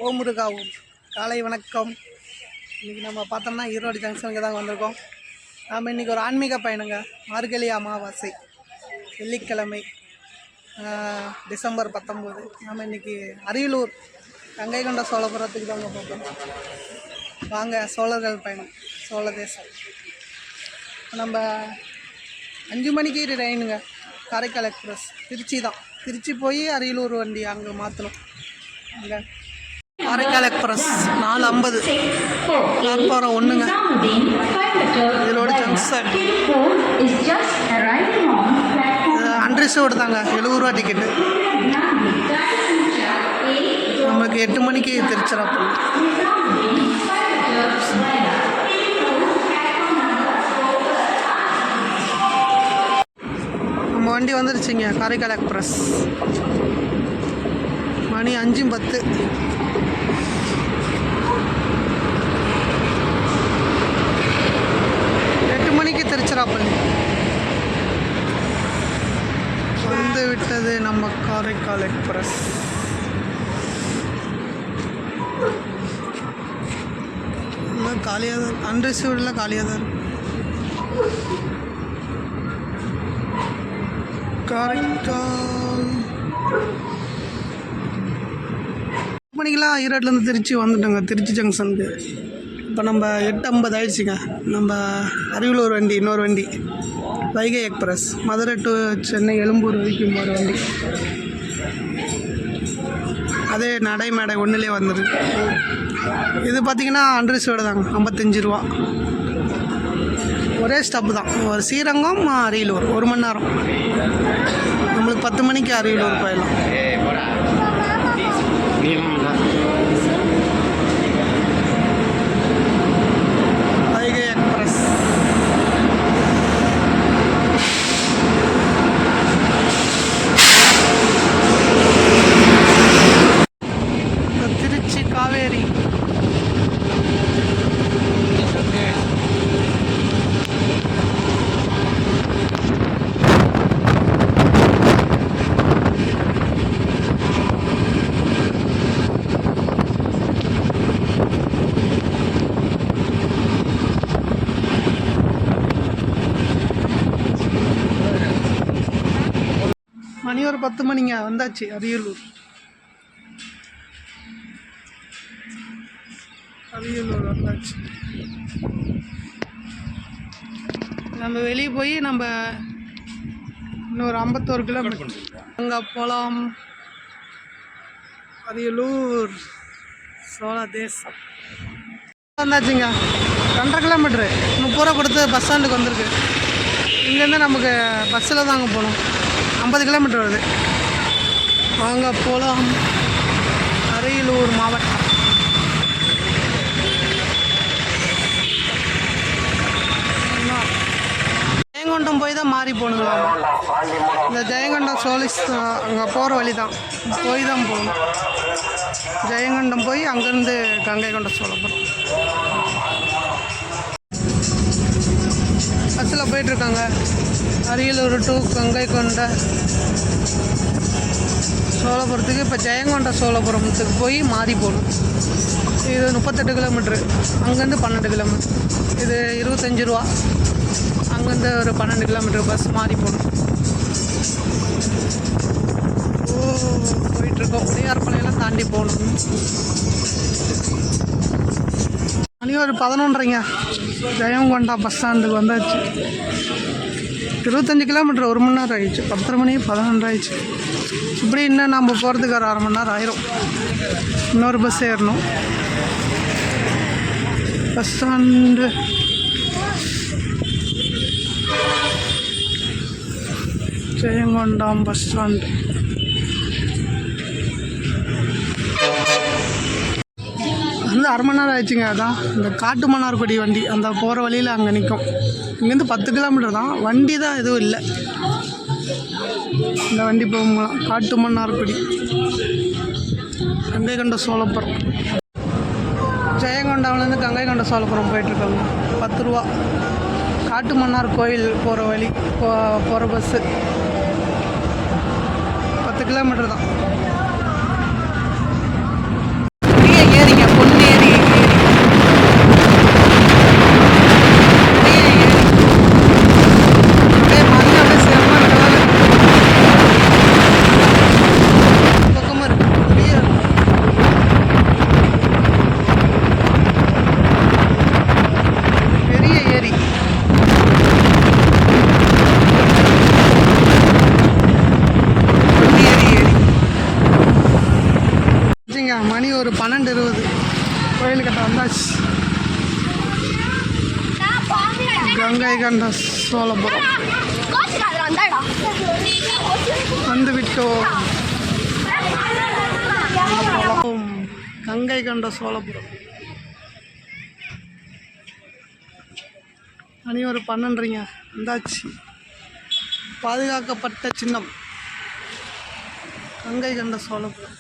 ஓமுருகாவும் காலை வணக்கம். இன்றைக்கி நம்ம பார்த்தோம்னா ஈரோடு ஜங்ஷனுக்கு தான் வந்திருக்கோம். நாம் இன்றைக்கி ஒரு ஆன்மீக பயணங்க. மார்கழி அமாவாசை வெள்ளிக்கிழமை டிசம்பர் 19. நாம் இன்றைக்கி அரியலூர் கங்கை கொண்ட சோழபுரத்துக்கு தாங்க போகிறோம். வாங்க, சோழர்கள் பயணம், சோழ தேசம். நம்ம 5 மணிக்கு ட்ரெயினுங்க, காரைக்கால் எக்ஸ்பிரஸ். திருச்சி தான், திருச்சி போய் அரியலூர் வண்டி அங்கே மாற்றணும். அங்கே காரைக்கால் எக்ஸ்பிரஸ் 4:50 பிளாட்ஃபாரம் 1ங்க. ஈரோடு ஜங்ஷன் அன்ரிசர்வ்டு தாங்க. 70 ரூபா டிக்கெட்டு. நமக்கு 8 மணிக்கு திருச்சிராப்பள்ளி. நம்ம வண்டி வந்துருச்சுங்க, காரைக்கால் எக்ஸ்பிரஸ். மணி 5:10. திருச்சிராப்பள்ளி வந்து விட்டது நம்ம காரைக்கால் எக்ஸ்பிரஸ். காலியாக தான், அன்ரிசர்வ்டில் காலியாக தான் காரைக்கால். மணிக்கெலாம் ஈரோட்லேருந்து திருச்சி வந்துட்டோங்க, திருச்சி ஜங்ஷனுக்கு. இப்போ நம்ம 8:50 ஆயிடுச்சுங்க. நம்ம அரியலூர் வண்டி, இன்னொரு வண்டி வைகை எக்ஸ்பிரஸ், மதுரை டு சென்னை எழும்பூர் வரைக்கும் போகிற வண்டி. அதே நடைமேடை 1லே வந்துருக்கு. இது பார்த்திங்கன்னா அன்ரிசர்வ்டு தாங்க, 55 ரூபா. ஒரே ஸ்டாப்பு தான், ஒரு ஸ்ரீரங்கம் அரியலூர், 1 மணி நேரம். நம்மளுக்கு 10 மணிக்கு அரியலூர் போயிடலாம். மணி ஒரு 10 மணிங்க, வந்தாச்சு அரியலூர். அரியலூர் வந்தாச்சு. நம்ம வெளியே போய் நம்ம இன்னொரு 51 கிலோமீட்டர் அங்கே போகலாம். அரியலூர் சோழ தேசம் வந்தாச்சுங்க. 2.5 கிலோமீட்ரு, 30 ரூபா கொடுத்து பஸ் ஸ்டாண்டுக்கு வந்திருக்கு. இங்கேருந்து நமக்கு பஸ்ஸில் தாங்க போகணும். 50 கிலோமீட்டர் வருது. வாங்க போகலாம். அரியலூர் மாவட்டம். ஜெயங்கொண்டம் போய் தான் மாறி போகணுங்களா? இந்த ஜெயங்கொண்டம் சோலிஸ் அங்கே போகிற வழி தான், போய் தான் போகணும். ஜெயங்கொண்டம் போய் அங்கேருந்து கங்கை கொண்ட சோழபுரம் பஸ்ஸில் போயிட்டுருக்காங்க. அரியலூர் டு கங்கை கொண்ட சோழபுரத்துக்கு. இப்போ ஜெயங்கொண்ட சோழபுரத்துக்கு போய் மாறி போகணும். இது 38 கிலோமீட்ரு, அங்கேருந்து 12 கிலோமீட்ரு. இது 25 ரூபா. அங்கேருந்து ஒரு 12 கிலோமீட்டர் பஸ் மாறி போகணும். போயிட்டுருக்கோம். உடையார்பாளையெல்லாம் தாண்டி போகணும். மணி ஒரு 11:30ங்க. ஜெயங்கொண்டா பஸ் ஸ்டாண்டுக்கு வந்தாச்சு. 25 கிலோமீட்டர், 1 மணி நேரம் ஆயிடுச்சு. 10:30 மணி 11 ஆயிடுச்சு. இப்படி இன்னும் நம்ம போகிறதுக்கு ஒரு 1/2 மணி நேரம் ஆயிரும். இன்னொரு பஸ் ஏறணும். Bus stand Jayankondam bus stand. வந்து 1/2 மணி நேரம் ஆயிடுச்சுங்க. அதான் இந்த காட்டு மன்னார்குடி வண்டி அந்த போகிற வழியில் அங்கே நிற்கும். இங்கேருந்து 10 கிலோமீட்டர் தான். வண்டி தான் எதுவும் இல்லை. இந்த வண்டி போகலாம். காட்டு மன்னார்குடி கங்கை கொண்ட சோழபுரம். ஜெயங்கொண்டாவிலேருந்து கங்கை கொண்ட சோழபுரம் போயிட்டுருக்காங்க. 10 ரூபா. காட்டு மன்னார் கோயில் போகிற வழி போகிற பஸ்ஸு. 10 கிலோமீட்டர் தான். வந்தாச்சுங்க. மணி ஒரு 12:20. கோயிலுக்கிட்ட வந்தாச்சு. கங்கை கொண்ட சோழபுரம் வந்து விட்டோம். கங்கை கொண்ட சோழபுரம். மணி ஒரு 12:30 வந்தாச்சு. பாதுகாக்கப்பட்ட சின்னம் கங்கை கொண்ட சோழபுரம்.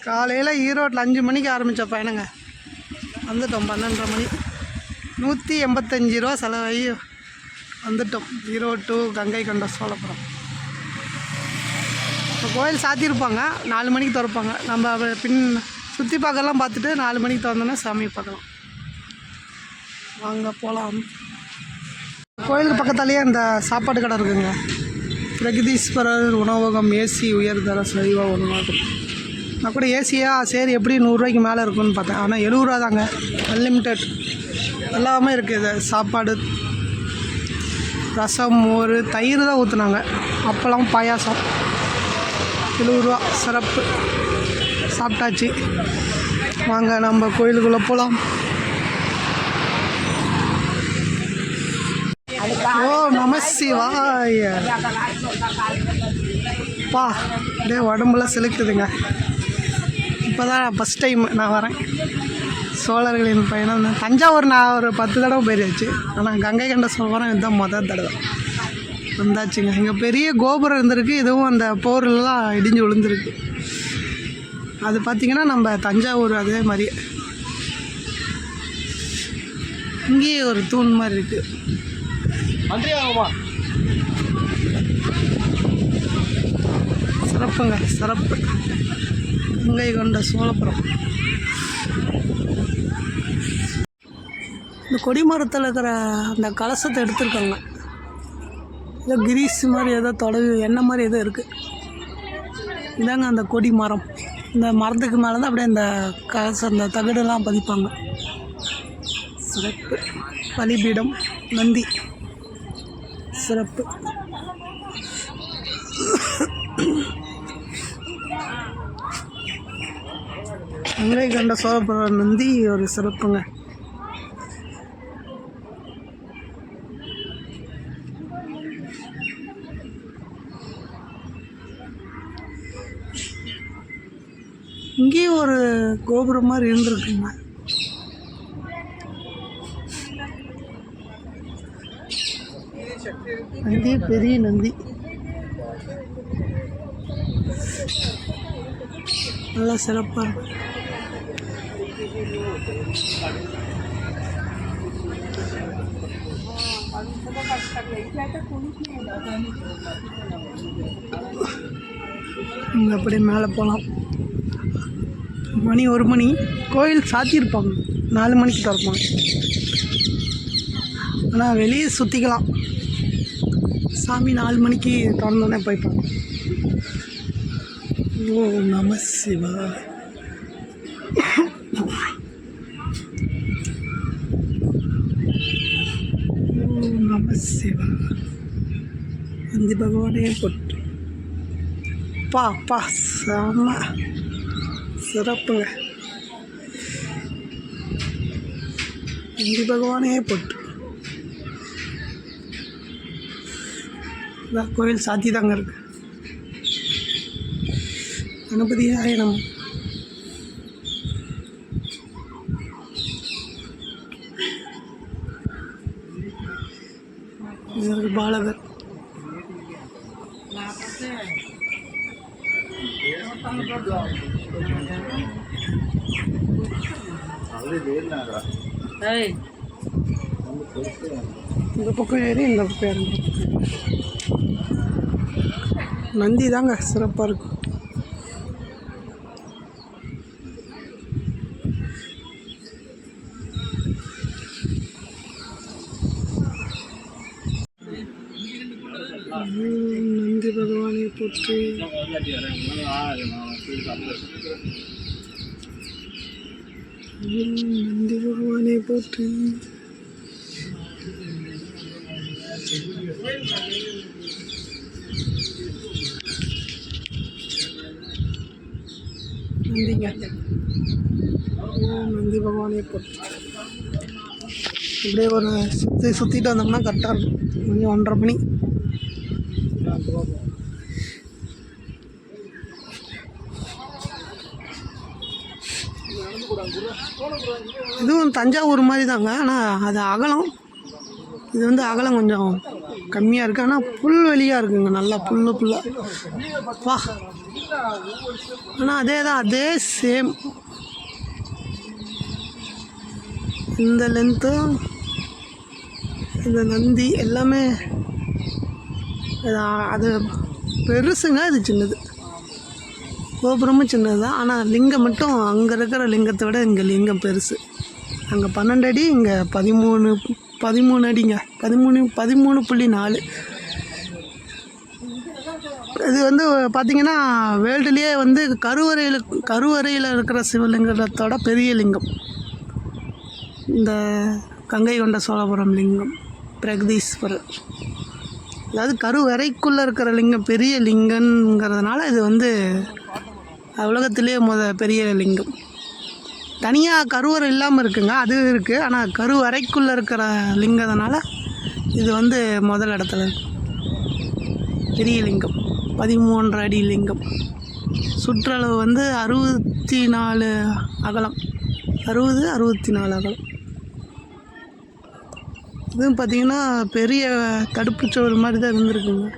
காலையில் ஈரோட்டில் 5 மணிக்கு ஆரம்பித்த பயணங்க. வந்துட்டோம் 12:30 மணி. 185 ரூபா செலவாகி வந்துட்டோம். ஈரோடு டு கங்கை கொண்ட சோழபுரம். இப்போ கோயில் சாத்தியிருப்பாங்க, 4 மணிக்கு திறப்பாங்க. நம்ம பின் சுற்றி பார்க்கலாம், பார்த்துட்டு 4 மணிக்கு திறந்தோன்னா சாமியை பார்க்கலாம். வாங்க போகலாம். கோயிலுக்கு பக்கத்தாலேயே அந்த சாப்பாடு கடை இருக்குங்க. பிரகதீஸ்வரர் உணவகம், ஏசி உயர்தர சைவ உணவகம். நான் கூட ஏசியா சரி எப்படி 100 ரூபாய்க்கு மேலே இருக்குன்னு பார்த்தேன். ஆனால் 70 ரூபா தாங்க, அன்லிமிட்டெட் எல்லாமே இருக்குது. சாப்பாடு, ரசம், மோர், தயிர் தான் ஊற்றுனாங்க. அப்பளம், பாயாசம். 70 ரூபா சிறப்பு. சாப்பிட்டாச்சு. வாங்க நம்ம கோயிலுக்குள்ளே போகலாம். ஓ நம சிவாய. பா அப்படியே உடம்புலாம் செலுக்குதுங்க. இப்போ தான் ஃபஸ்ட் டைம் நான் வரேன். சோழர்களின் பயணம். தஞ்சாவூர் நான் ஒரு 10 தடவை போயிருச்சு. ஆனால் கங்கை கொண்ட சோழபுரம் இதுதான் முதல் தடவை வந்தாச்சுங்க. இங்கே பெரிய கோபுரம் இருந்திருக்கு. இதுவும் அந்த போர்லாம் இடிஞ்சு விழுந்திருக்கு. அது பார்த்திங்கன்னா நம்ம தஞ்சாவூர் அதே மாதிரி. இங்கேயே ஒரு தூண் மாதிரி இருக்குது. சிறப்புங்க, சிறப்பு. கங்கை கொண்ட சோழபுரம். இந்த கொடிமரத்தில் இருக்கிற அந்த கலசத்தை எடுத்துருக்காங்க. ஏதோ கிரீஸ் மாதிரி ஏதோ தொலைவு எண்ணெய் மாதிரி ஏதோ இருக்குது. இதாங்க அந்த கொடி மரம். இந்த மரத்துக்கு மேலே தான் அப்படியே இந்த கலசம், அந்த தகடெல்லாம் பதிப்பாங்க. சிறப்பு. பலிபீடம், நந்தி, சிறப்பு. கங்கை கொண்ட சோழபுரம் நந்தி ஒரு சிறப்புங்க. இங்கேயும் ஒரு கோபுரம் மாதிரி இருந்திருக்குங்க. நந்தி, பெரிய நந்தி, நல்லா சிறப்பாக இருக்கும். இங்கே அப்படியே மேலே போகலாம். மணி 1 மணி. கோயில் சாத்தியிருப்பாங்க, 4 மணிக்கு திறப்பாங்க. ஆனால் வெளியே சுற்றிக்கலாம். சாமி 4 மணிக்கு திறந்தோன்னே போய்ப்பாங்க. ஓ நம சிவா. ஓ நம சிவா. நந்தி பகவானே போட்டு பா செம சிறப்புங்க. நந்தி பகவானே போட்டு. கோயில் சாத்தி தாங்க இருக்கு. கணபதியாய நம. பாலகர். இந்த பக்கம் ஏறி இந்த பக்கம் ஏறி. நந்தி தாங்க சிறப்பாக இருக்கும். நந்தி பகவானை போற்றி. நந்தி பகவானை போற்றி. நந்திங்க. நந்தி பகவானே போட்டு இப்படியே ஒரு சுற்றிட்டு வந்தோம்னா கரெக்டாக இருக்கும். மணி 1:30 மணி. இதுவும் தஞ்சாவூர் மாதிரி தாங்க, ஆனால் அது அகலம். இது வந்து அகலம் கொஞ்சம் கம்மியாக இருக்குது, ஆனால் புல்வெளியாக இருக்குங்க. நல்லா புல்லாக வா. ஆனால் அதே சேம் இந்த லென்த்து, இந்த நந்தி எல்லாமே அது பெருசுங்க, இது சின்னது. கோபுரமும் சின்னது தான், ஆனால் லிங்கம் மட்டும் அங்கே இருக்கிற லிங்கத்தை விட இங்கே லிங்கம் பெருசு. அங்கே 12 அடி, இங்கே 13 அடிங்க. 13.4. இது வந்து பார்த்திங்கன்னா வேர்ல்டுலேயே வந்து கருவறையில் இருக்கிற சிவலிங்கத்தோட பெரிய லிங்கம் இந்த கங்கை கொண்ட சோழபுரம் லிங்கம் பிரகதீஸ்வரர். அதாவது கருவறைக்குள்ளே இருக்கிற லிங்கம் பெரிய லிங்கங்கிறதுனால இது வந்து உலகத்திலேயே பெரிய லிங்கம். தனியாக கருவறை இல்லாமல் இருக்குங்க, அது இருக்குது. ஆனால் கருவறைக்குள்ளே இருக்கிற லிங்கத்தினால இது வந்து முதல் இடத்துல பெரிய லிங்கம். 13 அடி லிங்கம். சுற்றளவு வந்து 64 அகலம். 64 அகலம். இதுவும் பார்த்திங்கன்னா பெரிய தடுப்புச்சோறு மாதிரி தான் இருந்திருக்குங்க.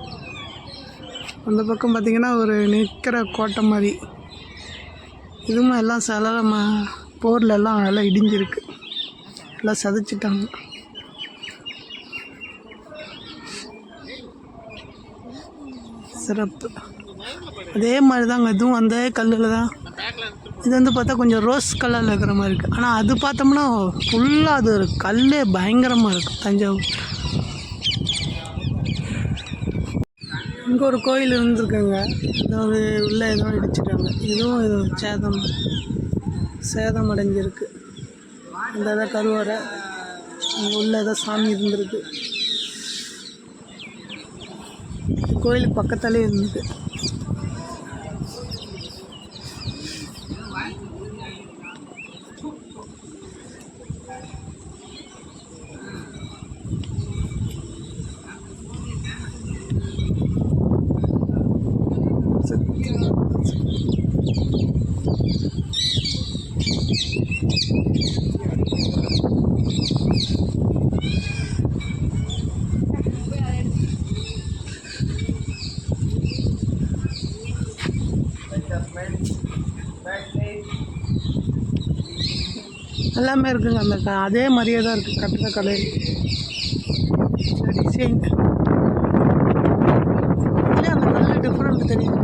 அந்த பக்கம் பார்த்திங்கன்னா ஒரு நிற்கிற கோட்டை மாதிரி. இதுவும் எல்லாம் போரில் எல்லாம் இடிஞ்சிருக்கு, எல்லாம் சதைச்சிட்டாங்க. சிறப்பு. அதே மாதிரி தாங்க இதுவும் அந்த கல்லில் தான். இது வந்து பார்த்தா கொஞ்சம் ரோஸ் கலரில் இருக்கிற மாதிரி இருக்குது, ஆனால் அது பார்த்தோம்னா ஃபுல்லாக அது ஒரு கல் பயங்கரமாக இருக்கும். தஞ்சாவூர் இங்கே ஒரு கோயில் இருந்துருக்குங்க, ஏதாவது உள்ளே ஏதோ இடிச்சிட்டாங்க. இதுவும் இது சேதம் அடைஞ்சிருக்கு. இந்த ஏதோ கருவறை அங்கே உள்ள ஏதோ சாமி இருந்திருக்கு. கோயிலுக்கு பக்கத்தாலே இருந்தது. எல்லாமே இருக்குங்க. அந்த அதே மாதிரியே தான் இருக்குது கட்டடக்கலை டிசைன். இல்லையா அந்த கல் டிஃப்ரெண்ட் தெரியும்.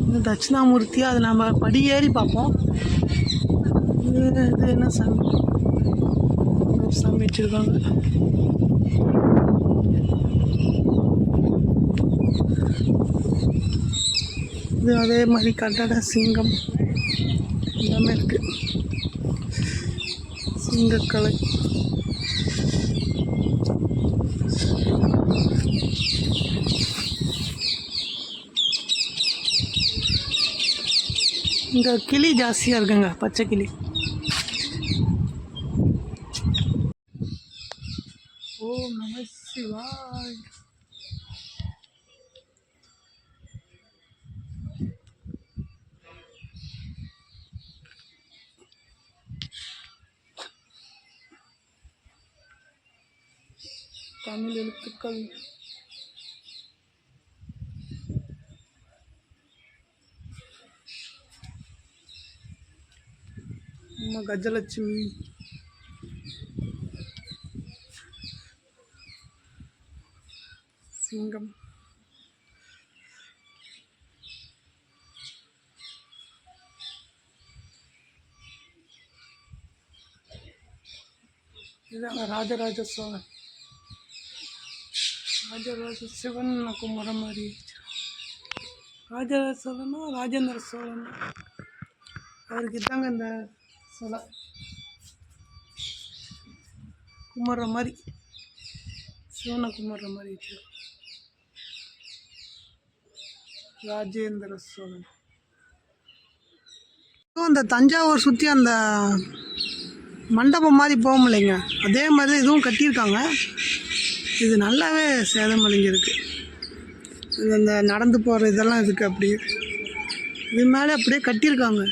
இந்த தட்சிணாமூர்த்தி, அது நம்ம படி ஏறி பார்ப்போம். இது என்ன சாமி வச்சுருக்காங்க. இது அதே மாதிரி கட்டட சிங்கம் எல்லாமே இருக்குது. சிங்கக்கலை இங்கே கிளி ஜாஸ்தியாக இருக்குங்க, பச்சை கிளி. ஓம் நம சிவாய். தமிழ் எழுத்துக்கள். அம்மா கஜலட்சுமி. சிங்கம். இதுதான் ராஜராஜ சோழன். ராஜராஜ சிவன் குமர மாதிரி. ராஜராஜ சோழனா ராஜேந்திர சோழன், அவருக்கு தாங்க இந்த சிலை குமர மாதிரி. சிவனை கும்பிட்ற மாதிரி வச்சு ராஜேந்திர சோழன். அந்த தஞ்சாவூர் சுற்றி அந்த மண்டபம் மாதிரி போக முடியலைங்க, அதே மாதிரி இதுவும் கட்டியிருக்காங்க. இது நல்லாவே சேதமடைஞ்சிருக்கு. இது அந்த நடந்து போகிற இதெல்லாம் இருக்குது. அப்படியே இது மேலே அப்படியே கட்டியிருக்காங்க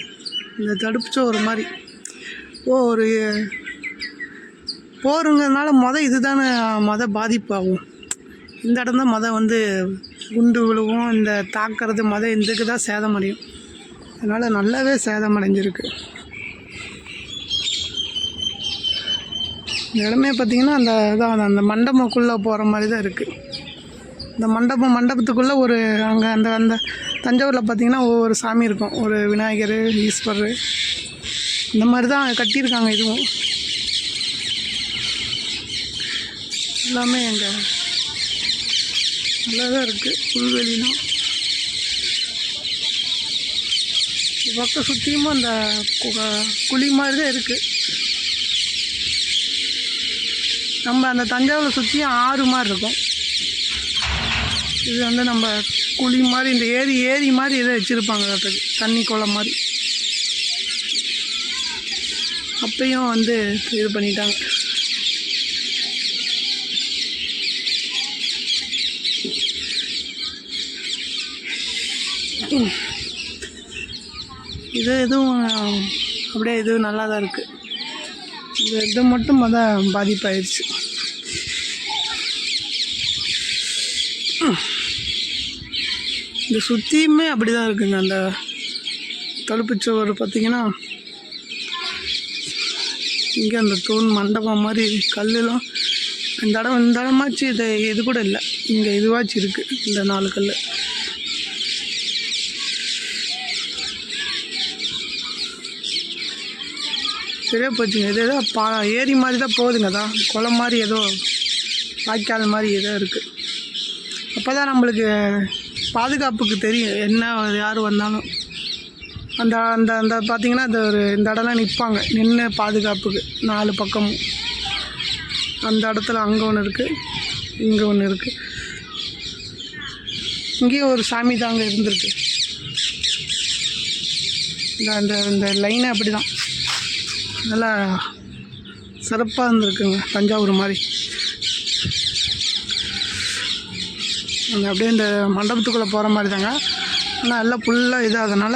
இந்த தடுப்பு ஒரு மாதிரி. ஒரு போருங்கிறதுனால இது தானே பாதிப்பாகும். இந்த இடம் தான் வந்து குண்டு விழுவும், இந்த தாக்கிறது இதுக்கு தான் சேதமடையும். அதனால் நல்லாவே சேதமடைஞ்சிருக்கு. இந்த இடமே பார்த்திங்கன்னா அந்த மண்டபக்குள்ளே போகிற மாதிரி தான் இருக்குது. இந்த மண்டபத்துக்குள்ளே அங்கே அந்த தஞ்சாவூரில் பார்த்திங்கன்னா ஒவ்வொரு சாமி இருக்கும். ஒரு விநாயகர், ஈஸ்வரர், இந்த மாதிரி தான் கட்டியிருக்காங்க. இதுவும் எல்லாமே எங்கே நல்லா தான் இருக்குது. புல்வெளினா பக்கம் சுற்றியுமும் அந்த குழி மாதிரி தான் இருக்குது. நம்ம அந்த தஞ்சாவூரை சுற்றியும் ஆறு மாதிரி இருக்கும். இது வந்து நம்ம குழி மாதிரி, இந்த ஏரி மாதிரி இதை வச்சுருப்பாங்க, தண்ணி குளம் மாதிரி. அப்பையும் வந்து இது பண்ணிட்டாங்க. எதுவும் அப்படியே இதுவும் நல்லா தான் இருக்குது. இது மட்டும் அதான் பாதிப்பாயிடுச்சு. இந்த சுற்றியுமே அப்படி தான் இருக்குங்க. அந்த தடுப்புச்சுவர் பார்த்திங்கன்னா இங்கே அந்த தூண் மண்டபம் மாதிரி கல்லுலாம் இந்த இடமாச்சு இது கூட இல்லை. இங்கே இதுவாச்சு இருக்குது, இந்த 4 கல். சரியா போச்சுங்க. இது ஏதோ ஏரி மாதிரி தான் போகுதுங்க. தான் குளம் மாதிரி ஏதோ வாய்க்கால் மாதிரி ஏதோ இருக்குது. அப்போ தான் நம்மளுக்கு பாதுகாப்புக்கு தெரியும் என்ன யார் வந்தாலும். அந்த அந்த அந்த பார்த்திங்கன்னா இந்த இடம்லாம் நிற்பாங்க, நின்று பாதுகாப்புக்கு 4 பக்கமும். அந்த இடத்துல அங்கே ஒன்று இருக்குது, இங்கே ஒன்று இருக்குது. இங்கேயும் ஒரு சாமி தாங்க இருந்திருக்கு. இந்த லைனை அப்படி தான் நல்லா சிறப்பாக இருந்திருக்குங்க, தஞ்சாவூர் மாதிரி. அந்த அப்படியே இந்த மண்டபத்துக்குள்ளே போகிற மாதிரி தாங்க. ஆனால் எல்லாம் ஃபுல்லாக இதாகனால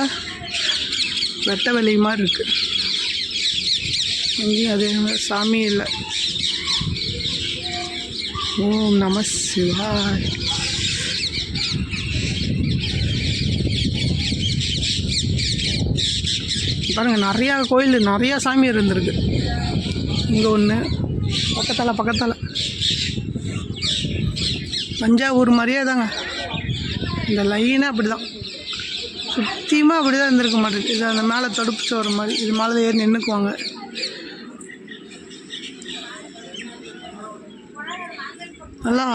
வெட்ட வெளி மாதிரி இருக்குது. அங்கேயும் அதே மாதிரி சாமி இல்லை. ஓம் நம சிவாய். பாருங்கள், நிறையா கோயில், நிறையா சாமி இருந்திருக்கு. இங்கே ஒன்று பக்கத்தால் தஞ்சாவூர் மாதிரியே தாங்க. இந்த லைனே அப்படி தான் சுற்றியுமா அப்படி தான் இருந்திருக்க மாட்டேங்குது. இது அந்த மேலே தடுப்பு சோறு மாதிரி, இது மேலே ஏறி நின்றுக்குவாங்க. நல்லா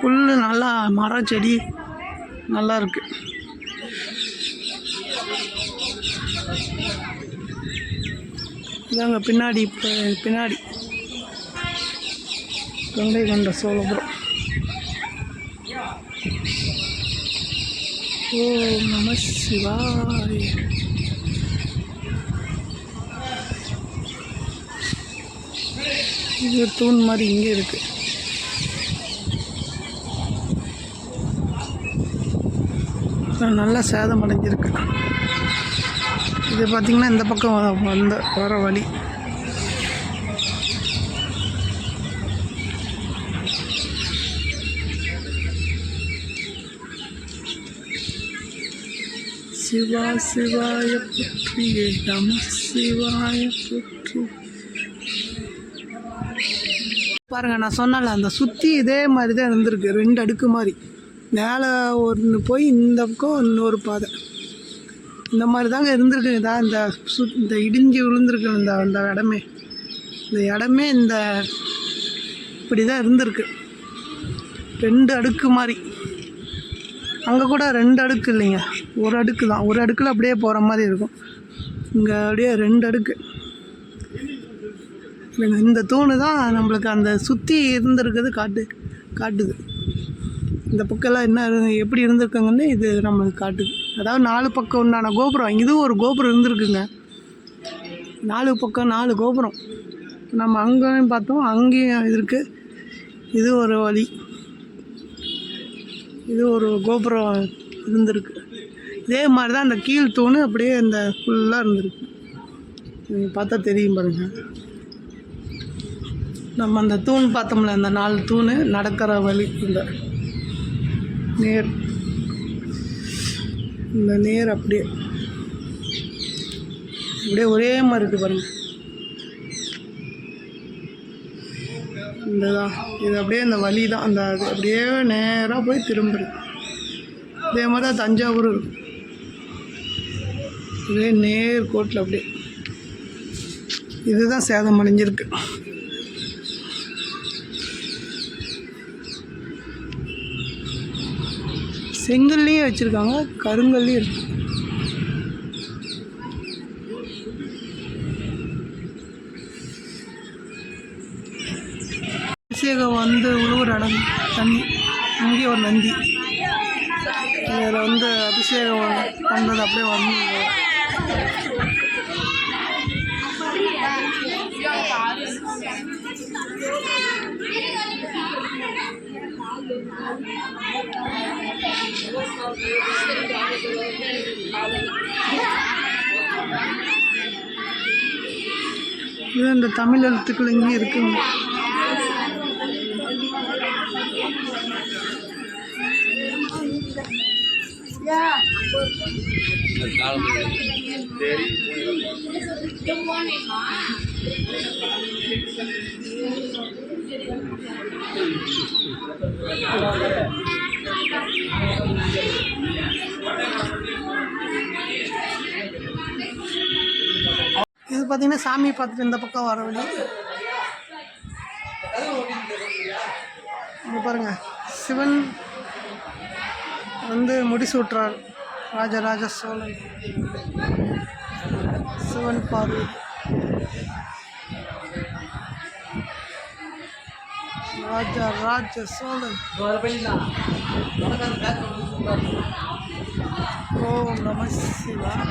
புல், நல்லா மரம் செடி நல்லா இருக்குது. இதாங்க பின்னாடி கங்கை கொண்ட சோழபுரம். ஓம் நம சிவாய். இது தூண் மாதிரி இங்கே இருக்கு. நல்லா சேதம் அடைஞ்சிருக்கு. இது பார்த்திங்கன்னா இந்த பக்கம் வர வழி. சிவா சிவாய புற்றியே நம சிவாய புற்றி. பாருங்க, நான் சொன்னல அந்த சுற்றி இதே மாதிரி தான் இருந்திருக்கு. 2 அடுக்கு மாதிரி மேலே ஒன்று போய் இந்த பக்கம் இன்னொரு பாதை, இந்த மாதிரி தாங்க இருந்திருக்கு. இதான் இந்த இடிஞ்சு விழுந்திருக்கு இந்த இடமே இப்படி தான் இருந்திருக்கு. 2 அடுக்கு மாதிரி. அங்கே கூட 2 அடுக்கு இல்லைங்க, 1 அடுக்கு தான். 1 அடுக்கில் அப்படியே போகிற மாதிரி இருக்கும். இங்கே அப்படியே 2 அடுக்கு. இந்த தூணு தான் நம்மளுக்கு அந்த சுற்றி இருந்திருக்குது காட்டு. காட்டுது. இந்த பக்கம்லாம் என்ன எப்படி இருந்திருக்குங்கன்னு இது நம்மளுக்கு காட்டுது. அதாவது 4 பக்கம் உண்டான கோபுரம். இதுவும் ஒரு கோபுரம் இருந்திருக்குங்க. 4 பக்கம் 4 கோபுரம். நம்ம அங்கேயும் பார்த்தோம், அங்கேயும் இருக்குது. இது ஒரு வழி, இது ஒரு கோபுரம் இருந்திருக்கு. இதே மாதிரி தான் அந்த கீழ் தூண் அப்படியே இந்த ஃபுல்லாக இருந்திருக்கு. நீங்கள் பார்த்தா தெரியும் பாருங்கள். நம்ம அந்த தூண் பார்த்தோம்ல, அந்த 4 தூண் நடக்கிற வழி இந்த நேர் அப்படியே ஒரே மாதிரி இருக்குது பாருங்கள். இதுதான் இது அப்படியே அந்த வழி தான். அந்த அது அப்படியே நேராக போய் திரும்புது. இதே மாதிரி தான் தஞ்சாவூர் இருக்கும். இதே நேர் கோட்டில் அப்படியே இதுதான் சேதம் அடைஞ்சிருக்கு. செங்கல்லையும் வச்சுருக்காங்க, கருங்கல்லையும் இருக்கு. அபிஷேகம் உழுவுற இடம் தண்ணி. அங்கேயே ஒரு நந்தி, இதில் அபிஷேகம் பண்ணுறது அப்படியே இது இந்த தமிழ் எழுத்துக்கள் இங்கே இருக்குங்க. இது பார்த்தீங்கன்னா சாமியை பார்த்துட்டு இந்த பக்கம் வர வழி. இங்கே பாருங்கள், சிவன் முடிசூட்டுறார். ராஜராஜ சோழன் சிவன் பார்வதி. ராஜராஜ சோழன். ஓம் நம சிவாய.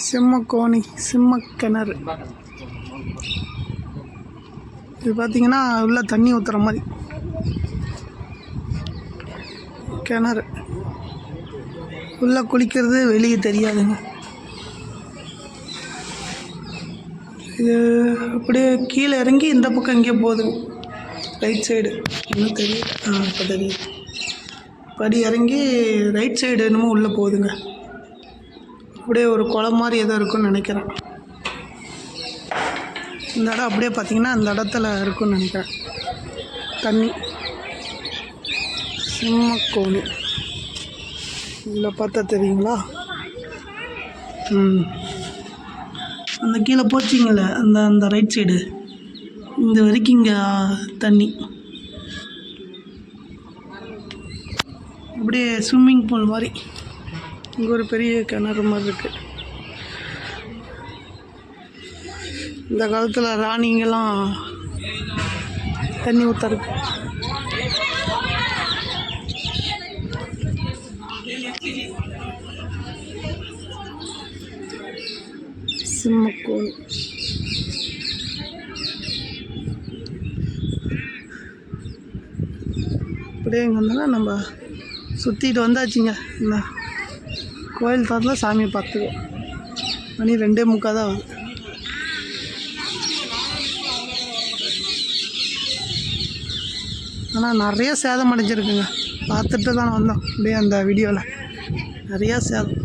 சிம்மக்கோணி, சிம்மக்கிணறு. இது பார்த்தீங்கன்னா உள்ள தண்ணி ஊற்றுற மாதிரி கிணறு. உள்ளே குளிக்கிறது வெளியே தெரியாதுங்க. இது அப்படியே கீழே இறங்கி இந்த பக்கம் எங்கேயோ போகுதுங்க, ரைட் சைடு. இன்னும் தெரியல. இப்போ தெரியுது. படி இறங்கி ரைட் சைடு என்னமோ உள்ளே போகுதுங்க. அப்படியே ஒரு குளம் மாதிரி எதோ இருக்குன்னு நினைக்கிறேன். இந்த இடம் அப்படியே பார்த்திங்கன்னா அந்த இடத்துல இருக்குன்னு நினைக்கிறேன் தண்ணி. சிம்மக்கோணி இதில் பார்த்தா தெரியுங்களா? அந்த கீழே போச்சிங்கள அந்த ரைட் சைடு இந்த வரைக்கும் இங்கே தண்ணி. அப்படியே ஸ்விம்மிங் பூல் மாதிரி இங்கே ஒரு பெரிய கிணறு மாதிரி இருக்குது. இந்த காலத்தில் ராணிங்கெல்லாம் தண்ணி ஊற்றுறதுக்கு. சிம்மக்கோணி. அப்படியே இங்கே வந்தோன்னா நம்ம சுற்றிட்டு வந்தாச்சுங்க. இந்த கோயில் தரத்தில் சாமியை பார்த்துக்குவோம். மணி 2:45 தான் ஆகுது. ஆனால் நிறைய சேதம் அடைஞ்சிருக்குங்க. பார்த்துட்டு தான் வந்தோம் அப்படியே அந்த வீடியோவில். நிறையா சேதம்.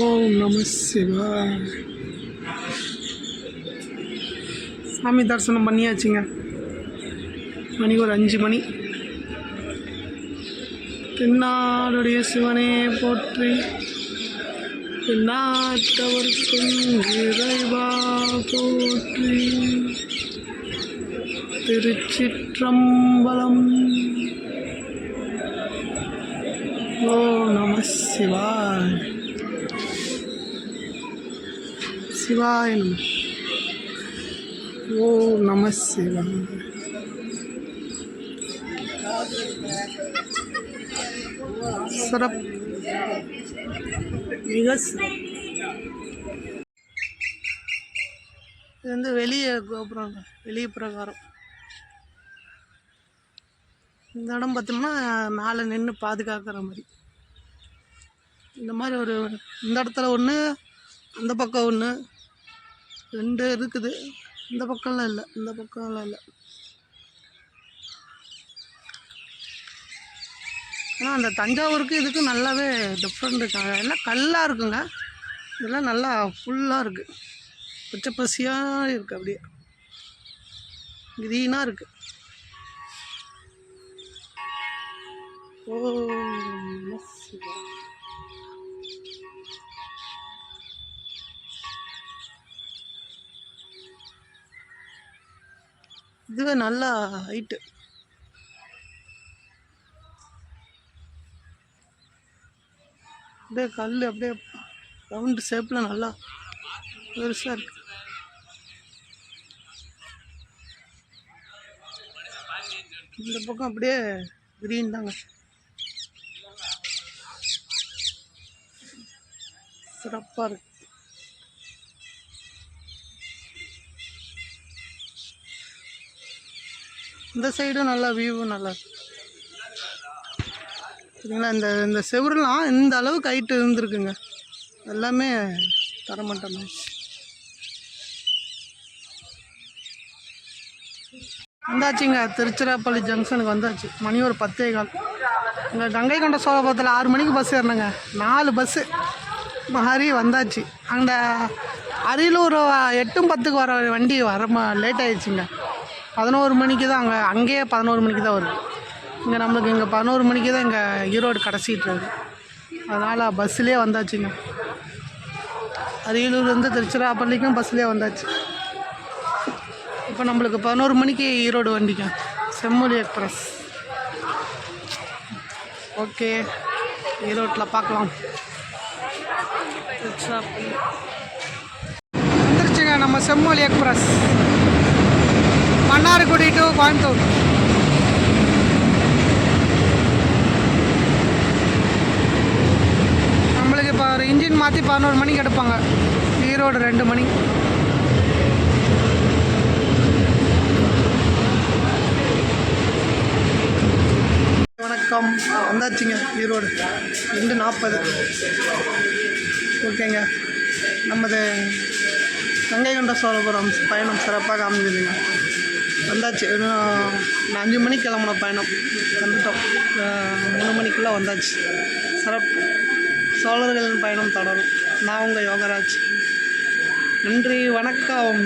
ஓம் நம சிவாய. சாமி தரிசனம் பண்ணியாச்சுங்க. மணி ஒரு 5 மணி. தென்னாடுடைய சிவனே போற்றி, நாட்டவர்க்கும் இறைவா போற்றி. திருச்சிற்றம்பலம். ஓ நம சிவாய். சிவாய நம. ஓ நம சிவாய். சிறப்பு மிக சிறப்பு. இது வந்து வெளியே கோபுரம், வெளியே பிரகாரம். இந்த இடம் பார்த்தோம்னா மேலே நின்று பாதுகாக்கிற மாதிரி. இந்த மாதிரி ஒரு இந்த இடத்துல ஒன்று, அந்த பக்கம் ஒன்று, 2 இருக்குது. இந்த பக்கம்லாம் இல்லை, இந்த பக்கம்லாம் இல்லை. ஆனால் அந்த தஞ்சாவூருக்கு இதுக்கு நல்லாவே டிஃப்ரெண்ட் இருக்காங்க. எல்லாம் கல்லாக இருக்குங்க. இதெல்லாம் நல்லா ஃபுல்லாக இருக்குது, பச்சை பசியாக இருக்குது, அப்படியே கிரீனாக இருக்குது. ஓ இதுவே நல்லா ஹைட்டு. அப்படியே கல் அப்படியே ரவுண்டு ஷேப்பில் நல்லா பெருசாக இருக்கு. இந்த பக்கம் அப்படியே கிரீன் தாங்க, சிறப்பாக இருக்கு. இந்த சைடும் நல்லா வியூவும் நல்லா இருக்கு. சரிங்களா? இந்த செவருலாம் இந்த அளவுக்கு ஹைட்டு இருந்துருக்குங்க. எல்லாமே தரமாட்டோம். வந்தாச்சுங்க, திருச்சிராப்பள்ளி ஜங்ஷனுக்கு வந்தாச்சு. மணி ஒரு 10:15. இங்கே கங்கை கொண்ட சோழபுரத்தில் 6 மணிக்கு பஸ் ஏறினங்க. 4 பஸ்ஸு மாறி வந்தாச்சு. அந்த அரியலூர் 8:10 வர வண்டி வர லேட் ஆகிடுச்சிங்க. 11 மணிக்கு தான் அங்கேயே 11 மணிக்கு தான் வருது. இங்கே நம்மளுக்கு இங்கே 11 மணிக்கு தான் இங்கே ஈரோடு கடைசிட்டுறது. அதனால் பஸ்ஸுலேயே வந்தாச்சுங்க. அரியலூர்லேருந்து திருச்சிராப்பள்ளிக்கும் பஸ்ஸுலேயே வந்தாச்சு. இப்போ நம்மளுக்கு 11 மணிக்கு ஈரோடு வண்டிங்க, செம்மொழி எக்ஸ்பிரஸ். ஓகே, ஈரோட்டில் பார்க்கலாம். திருச்சிராப்பள்ளி வந்துருச்சுங்க நம்ம செம்மொழி எக்ஸ்பிரஸ். மன்னார்குடி டு கோயம்புத்தூர். நம்மளுக்கு இப்போ ஒரு இன்ஜின் மாற்றி 11 மணிக்கு எடுப்பாங்க. ஈரோடு 2 மணி. வணக்கம், வந்தாச்சுங்க ஈரோடு. 2:40. ஓகேங்க, நமது கங்கை கொண்ட சோழபுரம் பயணம் சிறப்பாக அமைஞ்சதுங்க. வந்தாச்சு. 5 மணிக்கு கிளம்புன பயணம் வந்துட்டோம். 3 மணிக்குள்ளே வந்தாச்சு. சிறப்பு. சோழர்களின் பயணம் தொடரும். நான் உங்கள் யோகராஜ். நன்றி, வணக்கம்.